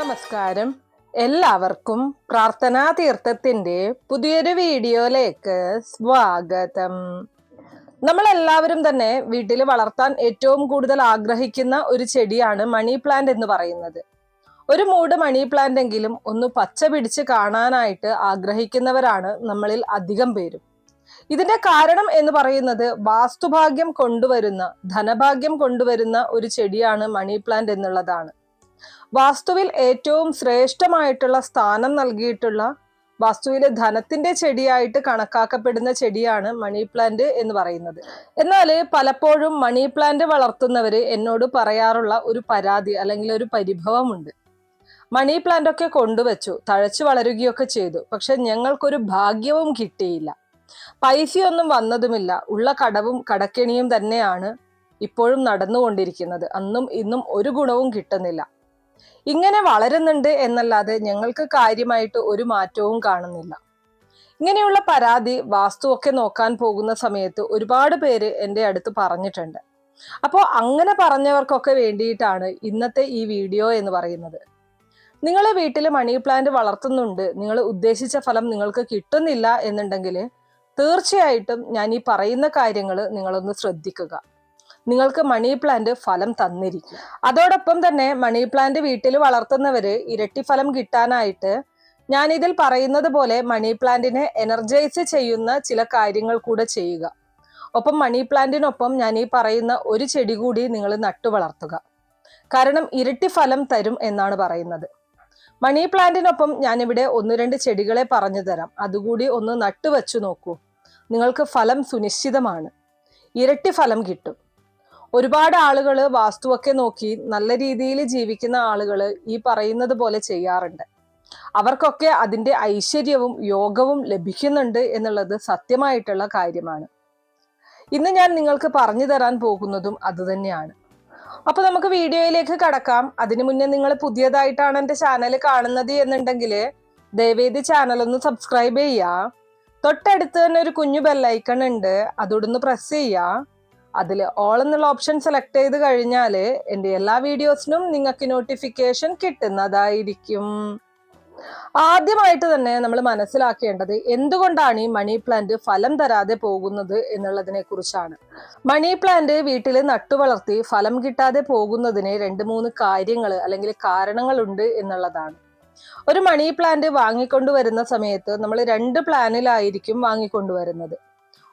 നമസ്കാരം. എല്ലാവർക്കും പ്രാർത്ഥനാ തീർത്ഥത്തിന്റെ പുതിയൊരു വീഡിയോയിലേക്ക് സ്വാഗതം. നമ്മളെല്ലാവരും തന്നെ വീട്ടിൽ വളർത്താൻ ഏറ്റവും കൂടുതൽ ആഗ്രഹിക്കുന്ന ഒരു ചെടിയാണ് മണി പ്ലാന്റ് എന്ന് പറയുന്നത്. ഒരു മൂട് മണി പ്ലാന്റ് എങ്കിലും ഒന്ന് പച്ച പിടിച്ച് കാണാനായിട്ട് ആഗ്രഹിക്കുന്നവരാണ് നമ്മളിൽ അധികം പേരും. ഇതിന്റെ കാരണം എന്ന് പറയുന്നത് വാസ്തുഭാഗ്യം കൊണ്ടുവരുന്ന, ധനഭാഗ്യം കൊണ്ടുവരുന്ന ഒരു ചെടിയാണ് മണി പ്ലാന്റ് എന്നുള്ളതാണ്. വാസ്തുവിൽ ഏറ്റവും ശ്രേഷ്ഠമായിട്ടുള്ള സ്ഥാനം നൽകിയിട്ടുള്ള, വാസ്തുവിലെ ധനത്തിന്റെ ചെടിയായിട്ട് കണക്കാക്കപ്പെടുന്ന ചെടിയാണ് മണി പ്ലാന്റ് എന്ന് പറയുന്നത്. എന്നാൽ പലപ്പോഴും മണി പ്ലാന്റ് വളർത്തുന്നവര് എന്നോട് പറയാറുള്ള ഒരു പരാതി അല്ലെങ്കിൽ ഒരു പരിഭവമുണ്ട്. മണി പ്ലാന്റ് ഒക്കെ കൊണ്ടുവച്ചു, തഴച്ചു വളരുകയൊക്കെ ചെയ്തു, പക്ഷെ ഞങ്ങൾക്കൊരു ഭാഗ്യവും കിട്ടിയില്ല, പൈസയൊന്നും വന്നതുമില്ല, ഉള്ള കടവും കടക്കെണിയും തന്നെയാണ് ഇപ്പോഴും നടന്നുകൊണ്ടിരിക്കുന്നത്, അന്നും ഇന്നും ഒരു ഗുണവും കിട്ടുന്നില്ല. ഇങ്ങനെ വളരുന്നുണ്ട് എന്നല്ലാതെ ഞങ്ങൾക്ക് കാര്യമായിട്ട് ഒരു മാറ്റവും കാണുന്നില്ല. ഇങ്ങനെയുള്ള പരാതി വാസ്തുവൊക്കെ നോക്കാൻ പോകുന്ന സമയത്ത് ഒരുപാട് പേര് എൻ്റെ അടുത്ത് പറഞ്ഞിട്ടുണ്ട്. അപ്പോൾ അങ്ങനെ പറഞ്ഞവർക്കൊക്കെ വേണ്ടിയിട്ടാണ് ഇന്നത്തെ ഈ വീഡിയോ എന്ന് പറയുന്നത്. നിങ്ങൾ വീട്ടിൽ മണി പ്ലാന്റ് വളർത്തുന്നുണ്ട്, നിങ്ങൾ ഉദ്ദേശിച്ച ഫലം നിങ്ങൾക്ക് കിട്ടുന്നില്ല എന്നുണ്ടെങ്കിൽ തീർച്ചയായിട്ടും ഞാൻ ഈ പറയുന്ന കാര്യങ്ങൾ നിങ്ങളൊന്ന് ശ്രദ്ധിക്കുക. നിങ്ങൾക്ക് മണി പ്ലാന്റ് ഫലം തന്നിരിക്കും. അതോടൊപ്പം തന്നെ മണി പ്ലാന്റ് വീട്ടിൽ വളർത്തുന്നവര് ഇരട്ടി ഫലം കിട്ടാനായിട്ട് ഞാൻ ഇതിൽ പറയുന്നത് പോലെ മണി പ്ലാന്റിനെ എനർജൈസ് ചെയ്യുന്ന ചില കാര്യങ്ങൾ കൂടെ ചെയ്യുക. ഒപ്പം മണി പ്ലാന്റിനൊപ്പം ഞാൻ ഈ പറയുന്ന ഒരു ചെടി കൂടി നിങ്ങൾ നട്ടു വളർത്തുക. കാരണം ഇരട്ടി ഫലം തരും എന്നാണ് പറയുന്നത്. മണി പ്ലാന്റിനൊപ്പം ഞാനിവിടെ 1-2 ചെടികളെ പറഞ്ഞു തരാം. അതുകൂടി ഒന്ന് നട്ടുവച്ചു നോക്കൂ. നിങ്ങൾക്ക് ഫലം സുനിശ്ചിതമാണ്, ഇരട്ടി ഫലം കിട്ടും. ഒരുപാട് ആളുകൾ വാസ്തുവൊക്കെ നോക്കി നല്ല രീതിയിൽ ജീവിക്കുന്ന ആളുകൾ ഈ പറയുന്നത് പോലെ ചെയ്യാറുണ്ട്. അവർക്കൊക്കെ അതിൻ്റെ ഐശ്വര്യവും യോഗവും ലഭിക്കുന്നുണ്ട് എന്നുള്ളത് സത്യമായിട്ടുള്ള കാര്യമാണ്. ഇന്ന് ഞാൻ നിങ്ങൾക്ക് പറഞ്ഞു തരാൻ പോകുന്നതും അതുതന്നെയാണ്. അപ്പൊ നമുക്ക് വീഡിയോയിലേക്ക് കടക്കാം. അതിനു മുന്നേ നിങ്ങൾ പുതിയതായിട്ടാണ് എൻ്റെ ചാനൽ കാണുന്നത് എന്നുണ്ടെങ്കിൽ ദയവേദി ചാനൽ ഒന്ന് സബ്സ്ക്രൈബ് ചെയ്യുക. തൊട്ടടുത്ത് തന്നെ ഒരു കുഞ്ഞു ബെല്ലൈക്കൺ ഉണ്ട്, അതോടൊന്ന് പ്രസ് ചെയ്യുക. അതിൽ ഓൾ എന്നുള്ള ഓപ്ഷൻ സെലക്ട് ചെയ്ത് കഴിഞ്ഞാൽ എൻ്റെ എല്ലാ വീഡിയോസിനും നിങ്ങൾക്ക് നോട്ടിഫിക്കേഷൻ കിട്ടുന്നതായിരിക്കും. ആദ്യമായിട്ട് തന്നെ നമ്മൾ മനസ്സിലാക്കേണ്ടത് എന്തുകൊണ്ടാണ് ഈ മണി പ്ലാന്റ് ഫലം തരാതെ പോകുന്നത് എന്നുള്ളതിനെ കുറിച്ചാണ്. മണി പ്ലാന്റ് വീട്ടിൽ നട്ടുവളർത്തി ഫലം കിട്ടാതെ പോകുന്നതിന് 2-3 കാര്യങ്ങൾ അല്ലെങ്കിൽ കാരണങ്ങളുണ്ട് എന്നുള്ളതാണ്. ഒരു മണി പ്ലാന്റ് വാങ്ങിക്കൊണ്ടുവരുന്ന സമയത്ത് നമ്മൾ 2 പ്ലാനിലായിരിക്കും വാങ്ങിക്കൊണ്ടുവരുന്നത്.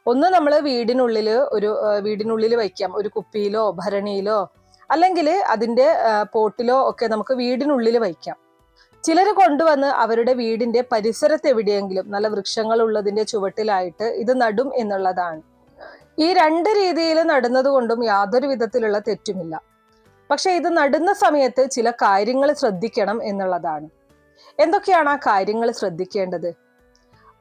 ഒന്ന് നമ്മൾ വീടിനുള്ളിൽ വയ്ക്കാം, ഒരു കുപ്പിയിലോ ഭരണിയിലോ അല്ലെങ്കിൽ അതിൻ്റെ പോട്ടിലോ ഒക്കെ നമുക്ക് വീടിനുള്ളിൽ വയ്ക്കാം. ചിലർ കൊണ്ടുവന്ന് അവരുടെ വീടിന്റെ പരിസരത്ത് എവിടെയെങ്കിലും നല്ല വൃക്ഷങ്ങൾ ഉള്ളതിന്റെ ചുവട്ടിലായിട്ട് ഇത് നടും എന്നുള്ളതാണ്. ഈ 2 രീതിയിൽ നടുന്നത് കൊണ്ടും യാതൊരു വിധത്തിലുള്ള തെറ്റുമില്ല. പക്ഷെ ഇത് നടുന്ന സമയത്ത് ചില കാര്യങ്ങൾ ശ്രദ്ധിക്കണം എന്നുള്ളതാണ്. എന്തൊക്കെയാണ് ആ കാര്യങ്ങൾ ശ്രദ്ധിക്കേണ്ടത്?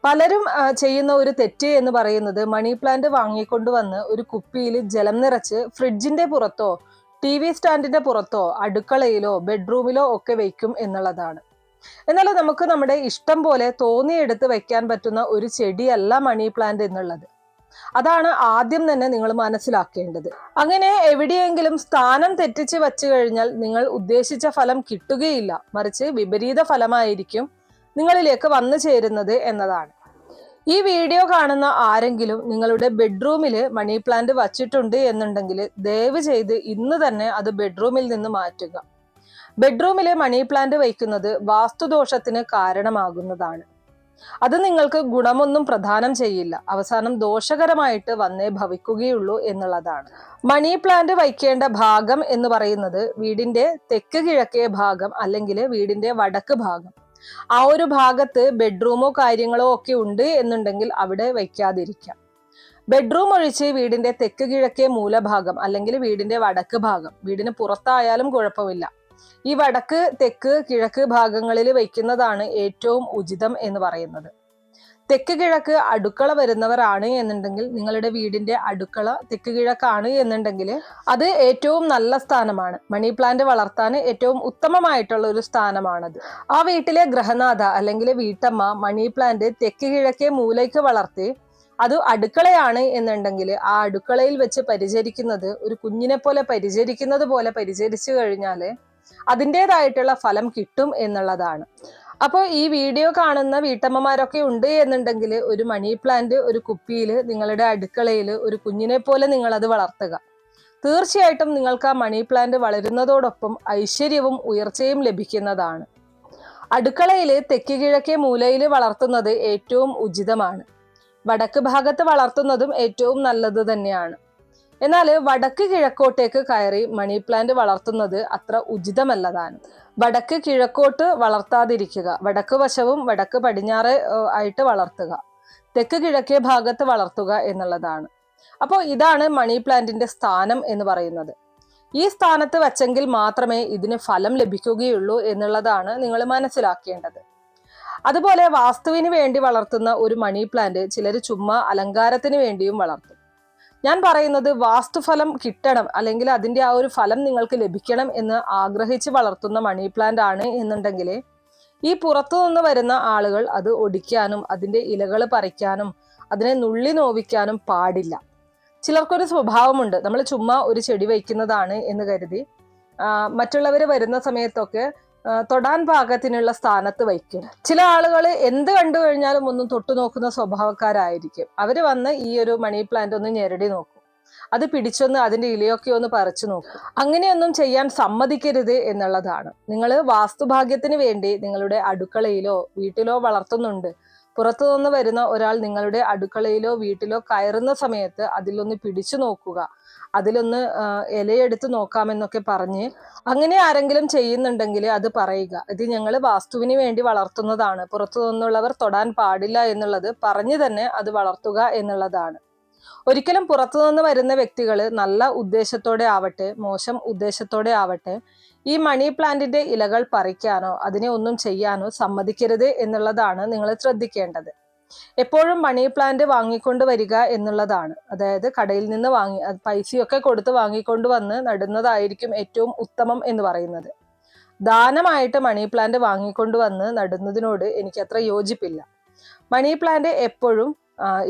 പലരും ചെയ്യുന്ന ഒരു തെറ്റ് എന്ന് പറയുന്നത് മണി പ്ലാന്റ് വാങ്ങിക്കൊണ്ടുവന്ന് ഒരു കുപ്പിയിൽ ജലം നിറച്ച് ഫ്രിഡ്ജിന്റെ പുറത്തോ TV സ്റ്റാൻഡിന്റെ പുറത്തോ അടുക്കളയിലോ ബെഡ്റൂമിലോ ഒക്കെ വയ്ക്കും എന്നുള്ളതാണ്. എന്നാൽ നമുക്ക് നമ്മുടെ ഇഷ്ടം പോലെ തോന്നിയെടുത്ത് വെക്കാൻ പറ്റുന്ന ഒരു ചെടിയല്ല മണി പ്ലാന്റ് എന്നുള്ളത്. അതാണ് ആദ്യം തന്നെ നിങ്ങൾ മനസ്സിലാക്കേണ്ടത്. അങ്ങനെ എവിടെയെങ്കിലും സ്ഥാനം തെറ്റിച്ച് വച്ചു കഴിഞ്ഞാൽ നിങ്ങൾ ഉദ്ദേശിച്ച ഫലം കിട്ടുകയില്ല, മറിച്ച് വിപരീത ഫലമായിരിക്കും നിങ്ങളിലേക്ക് വന്നു ചേരുന്നത് എന്നതാണ്. ഈ വീഡിയോ കാണുന്ന ആരെങ്കിലും നിങ്ങളുടെ ബെഡ്റൂമിൽ മണി പ്ലാന്റ് വച്ചിട്ടുണ്ട് എന്നുണ്ടെങ്കിൽ ദയവ് ചെയ്ത് ഇന്ന് തന്നെ അത് ബെഡ്റൂമിൽ നിന്ന് മാറ്റുക. ബെഡ്റൂമിലെ മണി പ്ലാന്റ് വയ്ക്കുന്നത് വാസ്തുദോഷത്തിന് കാരണമാകുന്നതാണ്. അത് നിങ്ങൾക്ക് ഗുണമൊന്നും പ്രദാനം ചെയ്യില്ല, അവസാനം ദോഷകരമായിട്ട് വന്നേ ഭവിക്കുകയുള്ളൂ എന്നുള്ളതാണ്. മണി പ്ലാന്റ് വയ്ക്കേണ്ട ഭാഗം എന്ന് പറയുന്നത് വീടിന്റെ തെക്ക് കിഴക്കേ ഭാഗം അല്ലെങ്കിൽ വീടിന്റെ വടക്ക് ഭാഗം. ആ ഒരു ഭാഗത്ത് ബെഡ്റൂമോ കാര്യങ്ങളോ ഒക്കെ ഉണ്ട് എന്നുണ്ടെങ്കിൽ അവിടെ വയ്ക്കാതിരിക്കാം. ബെഡ്റൂം ഒഴിച്ച് വീടിന്റെ തെക്ക് കിഴക്കേ മൂലഭാഗം അല്ലെങ്കിൽ വീടിന്റെ വടക്ക് ഭാഗം, വീടിന് പുറത്തായാലും കുഴപ്പമില്ല, ഈ വടക്ക് തെക്ക് കിഴക്ക് ഭാഗങ്ങളിൽ വയ്ക്കുന്നതാണ് ഏറ്റവും ഉചിതം എന്ന് പറയുന്നത്. തെക്ക് കിഴക്ക് അടുക്കള വരുന്നവരാണ് എന്നുണ്ടെങ്കിൽ നിങ്ങളുടെ വീടിന്റെ അടുക്കള തെക്ക് കിഴക്കാണ് എന്നുണ്ടെങ്കിൽ അത് ഏറ്റവും നല്ല സ്ഥാനമാണ്. മണി പ്ലാന്റ് വളർത്താൻ ഏറ്റവും ഉത്തമമായിട്ടുള്ള ഒരു സ്ഥാനമാണത്. ആ വീട്ടിലെ ഗൃഹനാഥ അല്ലെങ്കിൽ വീട്ടമ്മ മണി പ്ലാന്റ് തെക്ക് കിഴക്കേ മൂലയ്ക്ക് വളർത്തി അത് അടുക്കളയാണ് എന്നുണ്ടെങ്കിൽ ആ അടുക്കളയിൽ വെച്ച് പരിചരിക്കുന്നത് ഒരു കുഞ്ഞിനെ പോലെ പരിചരിക്കുന്നത് പോലെ പരിചരിച്ചു കഴിഞ്ഞാൽ അതിൻ്റെതായിട്ടുള്ള ഫലം കിട്ടും എന്നുള്ളതാണ്. അപ്പോൾ ഈ വീഡിയോ കാണുന്ന വീട്ടമ്മമാരൊക്കെ ഉണ്ട് എന്നുണ്ടെങ്കിൽ ഒരു മണി പ്ലാന്റ് ഒരു കുപ്പിയിൽ നിങ്ങളുടെ അടുക്കളയിൽ ഒരു കുഞ്ഞിനെ പോലെ നിങ്ങൾ അത് വളർത്തുക. തീർച്ചയായിട്ടും നിങ്ങൾക്ക് ആ മണി പ്ലാന്റ് വളരുന്നതോടൊപ്പം ഐശ്വര്യവും ഉയർച്ചയും ലഭിക്കുന്നതാണ്. അടുക്കളയിൽ തെക്ക് കിഴക്കേ മൂലയിൽ വളർത്തുന്നത് ഏറ്റവും ഉചിതമാണ്. വടക്ക് ഭാഗത്ത് വളർത്തുന്നതും ഏറ്റവും നല്ലത് തന്നെയാണ്. എന്നാൽ വടക്ക് കിഴക്കോട്ടേക്ക് കയറി മണി പ്ലാന്റ് വളർത്തുന്നത് അത്ര ഉചിതമല്ലതാണ്. വടക്ക് കിഴക്കോട്ട് വളർത്താതിരിക്കുക. വടക്ക് വശവും വടക്ക് പടിഞ്ഞാറ് ആയിട്ട് വളർത്തുക. തെക്ക് കിഴക്കേ ഭാഗത്ത് വളർത്തുക എന്നുള്ളതാണ്. അപ്പോൾ ഇതാണ് മണി പ്ലാന്റിന്റെ സ്ഥാനം എന്ന് പറയുന്നത്. ഈ സ്ഥാനത്ത് വെച്ചെങ്കിൽ മാത്രമേ ഇതിന് ഫലം ലഭിക്കുകയുള്ളൂ എന്നുള്ളതാണ് നിങ്ങൾ മനസ്സിലാക്കേണ്ടത്. അതുപോലെ വാസ്തുവിന് വേണ്ടി വളർത്തുന്ന ഒരു മണി പ്ലാന്റ് ചിലർ ചുമ്മാ അലങ്കാരത്തിന് വേണ്ടിയും വളർത്തും. ഞാൻ പറയുന്നത് വാസ്തുഫലം കിട്ടണം, അല്ലെങ്കിൽ അതിന്റെ ആ ഒരു ഫലം നിങ്ങൾക്ക് ലഭിക്കണം എന്ന് ആഗ്രഹിച്ച് വളർത്തുന്ന മണി പ്ലാന്റ് ആണ് എന്നുണ്ടെങ്കിൽ ഈ പുറത്തുനിന്ന് വരുന്ന ആളുകൾ അത് ഒടിക്കാനും അതിന്റെ ഇലകൾ പറിക്കാനും അതിനെ നുള്ളി നോവിക്കാനും പാടില്ല. ചിലർക്കൊരു സ്വഭാവമുണ്ട്, നമ്മൾ ചുമ്മാ ഒരു ചെടി വയ്ക്കുന്നതാണ് എന്ന് കരുതി മറ്റുള്ളവർ വരുന്ന സമയത്തൊക്കെ തൊടാൻ പാകത്തിനുള്ള സ്ഥാനത്ത് വയ്ക്കും. ചില ആളുകൾ എന്ത് കണ്ടു കഴിഞ്ഞാലും ഒന്നും തൊട്ടു നോക്കുന്ന സ്വഭാവക്കാരായിരിക്കും. അവര് വന്ന് ഈ ഒരു മണി പ്ലാന്റ് ഒന്ന് ഞെരടി നോക്കും, അത് പിടിച്ചൊന്ന് അതിന്റെ ഇലയൊക്കെ ഒന്ന് പറിച്ചു നോക്കും. അങ്ങനെയൊന്നും ചെയ്യാൻ സമ്മതിക്കരുത് എന്നുള്ളതാണ്. നിങ്ങൾ വാസ്തുഭാഗ്യത്തിന് വേണ്ടി നിങ്ങളുടെ അടുക്കളയിലോ വീട്ടിലോ വളർത്തുന്നുണ്ട്, പുറത്തു നിന്ന് വരുന്ന ഒരാൾ നിങ്ങളുടെ അടുക്കളയിലോ വീട്ടിലോ കയറുന്ന സമയത്ത് അതിലൊന്ന് പിടിച്ചു നോക്കുക, അതിലൊന്ന് ഇലയെടുത്ത് നോക്കാമെന്നൊക്കെ പറഞ്ഞ് അങ്ങനെ ആരെങ്കിലും ചെയ്യുന്നുണ്ടെങ്കിൽ അത് പറയുക, ഇത് ഞങ്ങൾ വാസ്തുവിന് വേണ്ടി വളർത്തുന്നതാണ്, പുറത്തു നിന്നുള്ളവർ തൊടാൻ പാടില്ല എന്നുള്ളത് പറഞ്ഞു തന്നെ അത് വളർത്തുക എന്നുള്ളതാണ്. ഒരിക്കലും പുറത്തുനിന്ന് വരുന്ന വ്യക്തികൾ നല്ല ഉദ്ദേശത്തോടെ ആവട്ടെ മോശം ഉദ്ദേശത്തോടെ ആവട്ടെ ഈ മണി പ്ലാന്റിന്റെ ഇലകൾ പറിക്കാനോ അതിനെ ഒന്നും ചെയ്യാനോ സമ്മതിക്കരുത് എന്നുള്ളതാണ് നിങ്ങൾ ശ്രദ്ധിക്കേണ്ടത്. എപ്പോഴും മണി പ്ലാന്റ് വാങ്ങിക്കൊണ്ട് വരിക എന്നുള്ളതാണ്. അതായത് കടയിൽ നിന്ന് വാങ്ങി പൈസയൊക്കെ കൊടുത്ത് വാങ്ങിക്കൊണ്ട് വന്ന് നടുന്നതായിരിക്കും ഏറ്റവും ഉത്തമം എന്ന് പറയുന്നത്. ദാനമായിട്ട് മണി പ്ലാന്റ് വാങ്ങിക്കൊണ്ട് വന്ന് നടുന്നതിനോട് എനിക്ക് അത്ര യോജിപ്പില്ല. മണി പ്ലാന്റ് എപ്പോഴും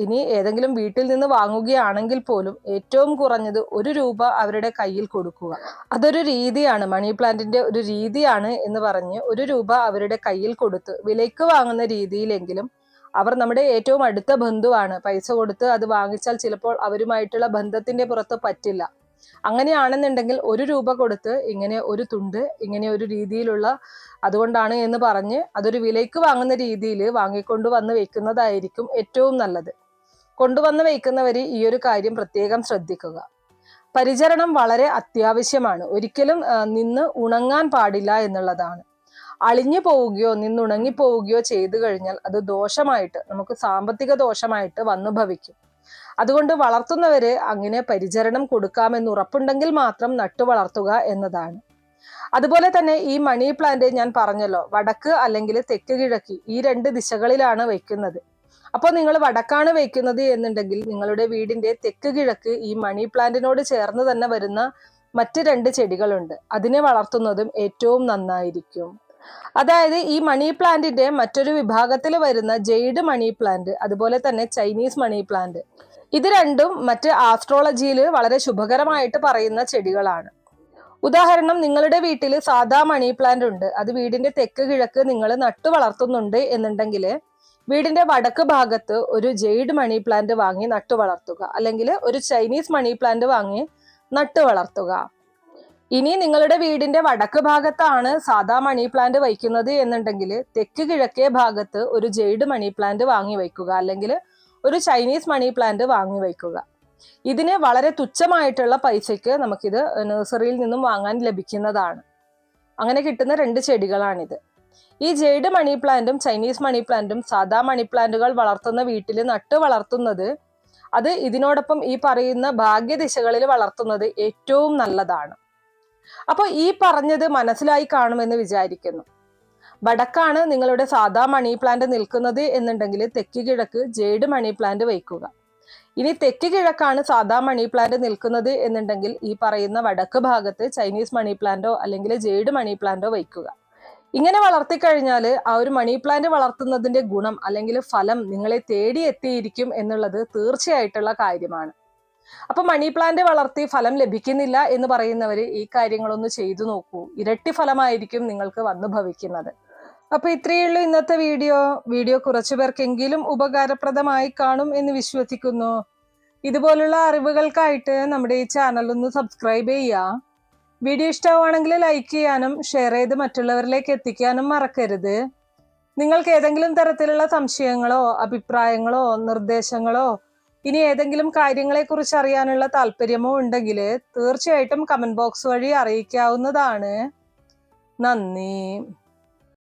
ഇനി ഏതെങ്കിലും വീട്ടിൽ നിന്ന് വാങ്ങുകയാണെങ്കിൽ പോലും ഏറ്റവും കുറഞ്ഞത് ₹1 അവരുടെ കയ്യിൽ കൊടുക്കുക. അതൊരു രീതിയാണ്, മണി പ്ലാന്റിന്റെ ഒരു രീതിയാണ് എന്ന് പറഞ്ഞ് ₹1 അവരുടെ കയ്യിൽ കൊടുത്ത് വിലയ്ക്ക് വാങ്ങുന്ന രീതിയിലെങ്കിലും, അവർ നമ്മുടെ ഏറ്റവും അടുത്ത ബന്ധുവാണ്, പൈസ കൊടുത്ത് അത് വാങ്ങിച്ചാൽ ചിലപ്പോൾ അവരുമായിട്ടുള്ള ബന്ധത്തിന്റെ പുറത്ത് പറ്റില്ല. അങ്ങനെയാണെന്നുണ്ടെങ്കിൽ ₹1 കൊടുത്ത് ഇങ്ങനെ ഒരു തുണ്ട് ഇങ്ങനെ ഒരു രീതിയിലുള്ള അതുകൊണ്ടാണ് എന്ന് പറഞ്ഞ് അതൊരു വിലയ്ക്ക് വാങ്ങുന്ന രീതിയിൽ വാങ്ങിക്കൊണ്ടു വന്ന് വെക്കുന്നതായിരിക്കും ഏറ്റവും നല്ലത്. കൊണ്ടുവന്ന് വെക്കുന്നവർ ഈ ഒരു കാര്യം പ്രത്യേകം ശ്രദ്ധിക്കുക. പരിചരണം വളരെ അത്യാവശ്യമാണ്. ഒരിക്കലും നിന്ന് ഉണങ്ങാൻ പാടില്ല എന്നുള്ളതാണ്. അളിഞ്ഞു പോവുകയോ നിന്നുണങ്ങി പോവുകയോ ചെയ്തു കഴിഞ്ഞാൽ അത് ദോഷമായിട്ട്, നമുക്ക് സാമ്പത്തിക ദോഷമായിട്ട് വന്നു ഭവിക്കും. അതുകൊണ്ട് വളർത്തുന്നവര് അങ്ങനെ പരിചരണം കൊടുക്കാമെന്ന് ഉറപ്പുണ്ടെങ്കിൽ മാത്രം നട്ടു വളർത്തുക എന്നതാണ്. അതുപോലെ തന്നെ ഈ മണി പ്ലാന്റ് ഞാൻ പറഞ്ഞല്ലോ, വടക്ക് അല്ലെങ്കിൽ തെക്ക് കിഴക്ക് ഈ 2 ദിശകളിലാണ് വയ്ക്കുന്നത്. അപ്പോൾ നിങ്ങൾ വടക്കാണ് വയ്ക്കുന്നത് എന്നുണ്ടെങ്കിൽ നിങ്ങളുടെ വീടിന്റെ തെക്ക് കിഴക്ക് ഈ മണി പ്ലാന്റിനോട് ചേർന്ന് തന്നെ വരുന്ന മറ്റ് 2 ചെടികളുണ്ട്, അതിനെ വളർത്തുന്നതും ഏറ്റവും നന്നായിരിക്കും. അതായത് ഈ മണി പ്ലാന്റിന്റെ മറ്റൊരു വിഭാഗത്തിൽ വരുന്ന ജെയ്ഡ് മണി പ്ലാന്റ്, അതുപോലെ തന്നെ ചൈനീസ് മണി പ്ലാന്റ്, ഇത് രണ്ടും മറ്റ് ആസ്ട്രോളജിയിൽ വളരെ ശുഭകരമായിട്ട് പറയുന്ന ചെടികളാണ്. ഉദാഹരണം, നിങ്ങളുടെ വീട്ടിൽ സാധാ മണി പ്ലാന്റ് ഉണ്ട്, അത് വീടിന്റെ തെക്ക് കിഴക്ക് നിങ്ങൾ നട്ടു വളർത്തുന്നുണ്ട് എന്നുണ്ടെങ്കിൽ വീടിന്റെ വടക്ക് ഭാഗത്ത് ഒരു ജെയ്ഡ് മണി പ്ലാന്റ് വാങ്ങി നട്ടു വളർത്തുക, അല്ലെങ്കിൽ ഒരു ചൈനീസ് മണി പ്ലാന്റ് വാങ്ങി നട്ടു വളർത്തുക. ഇനി നിങ്ങളുടെ വീടിന്റെ വടക്ക് ഭാഗത്താണ് സാധാ മണി പ്ലാന്റ് വയ്ക്കുന്നത് എന്നുണ്ടെങ്കിൽ തെക്ക് കിഴക്കേ ഭാഗത്ത് ഒരു ജെയ്ഡ് മണി പ്ലാന്റ് വാങ്ങി വയ്ക്കുക, അല്ലെങ്കിൽ ഒരു ചൈനീസ് മണി പ്ലാന്റ് വാങ്ങി വയ്ക്കുക. ഇതിന് വളരെ തുച്ഛമായിട്ടുള്ള പൈസയ്ക്ക് നമുക്കിത് നഴ്സറിയിൽ നിന്നും വാങ്ങാൻ ലഭിക്കുന്നതാണ്. അങ്ങനെ കിട്ടുന്ന 2 ചെടികളാണിത്. ഈ ജെയ്ഡ് മണി പ്ലാന്റും ചൈനീസ് മണി പ്ലാന്റും സാധാ മണി പ്ലാന്റുകൾ വളർത്തുന്ന വീട്ടിൽ നട്ട് വളർത്തുന്നത്, അത് ഇതിനോടൊപ്പം ഈ പറയുന്ന ഭാഗ്യദിശകളിൽ വളർത്തുന്നത് ഏറ്റവും നല്ലതാണ്. അപ്പോൾ ഈ പറഞ്ഞത് മനസ്സിലായി കാണുമെന്ന് വിചാരിക്കുന്നു. വടക്കാണ് നിങ്ങളുടെ സാധാ മണി പ്ലാന്റ് നിൽക്കുന്നത് എന്നുണ്ടെങ്കിൽ തെക്ക് കിഴക്ക് ജെയ്ഡ് മണി പ്ലാന്റ് വയ്ക്കുക. ഇനി തെക്ക് കിഴക്കാണ് സാധാ മണി പ്ലാന്റ് നിൽക്കുന്നത് എന്നുണ്ടെങ്കിൽ ഈ പറയുന്ന വടക്ക് ഭാഗത്ത് ചൈനീസ് മണി പ്ലാന്റോ അല്ലെങ്കിൽ ജെയ്ഡ് മണി പ്ലാന്റോ വയ്ക്കുക. ഇങ്ങനെ വളർത്തിക്കഴിഞ്ഞാൽ ആ ഒരു മണി പ്ലാന്റ് വളർത്തുന്നതിന്റെ ഗുണം അല്ലെങ്കിൽ ഫലം നിങ്ങളെ തേടി എത്തിയിരിക്കും എന്നുള്ളത് തീർച്ചയായിട്ടുള്ള കാര്യമാണ്. അപ്പൊ മണി പ്ലാന്റ് വളർത്തി ഫലം ലഭിക്കുന്നില്ല എന്ന് പറയുന്നവര് ഈ കാര്യങ്ങളൊന്ന് ചെയ്തു നോക്കൂ. ഇരട്ടി ഫലമായിരിക്കും നിങ്ങൾക്ക് വന്നു ഭവിക്കുന്നത്. അപ്പൊ ഇത്രയേ ഉള്ളൂ ഇന്നത്തെ വീഡിയോ കുറച്ചു പേർക്കെങ്കിലും ഉപകാരപ്രദമായി കാണും എന്ന് വിശ്വസിക്കുന്നു. ഇതുപോലുള്ള അറിവുകൾക്കായിട്ട് നമ്മുടെ ഈ ചാനൽ ഒന്ന് സബ്സ്ക്രൈബ് ചെയ്യുക. വീഡിയോ ഇഷ്ടമാണെങ്കിൽ ലൈക്ക് ചെയ്യാനും ഷെയർ ചെയ്ത് മറ്റുള്ളവരിലേക്ക് എത്തിക്കാനും മറക്കരുത്. നിങ്ങൾക്ക് ഏതെങ്കിലും തരത്തിലുള്ള സംശയങ്ങളോ അഭിപ്രായങ്ങളോ നിർദ്ദേശങ്ങളോ ഇനി ഏതെങ്കിലും കാര്യങ്ങളെക്കുറിച്ച് അറിയാനുള്ള താല്പര്യമോ ഉണ്ടെങ്കിൽ തീർച്ചയായിട്ടും കമന്റ് ബോക്സ് വഴി അറിയിക്കാവുന്നതാണ്. നന്ദി.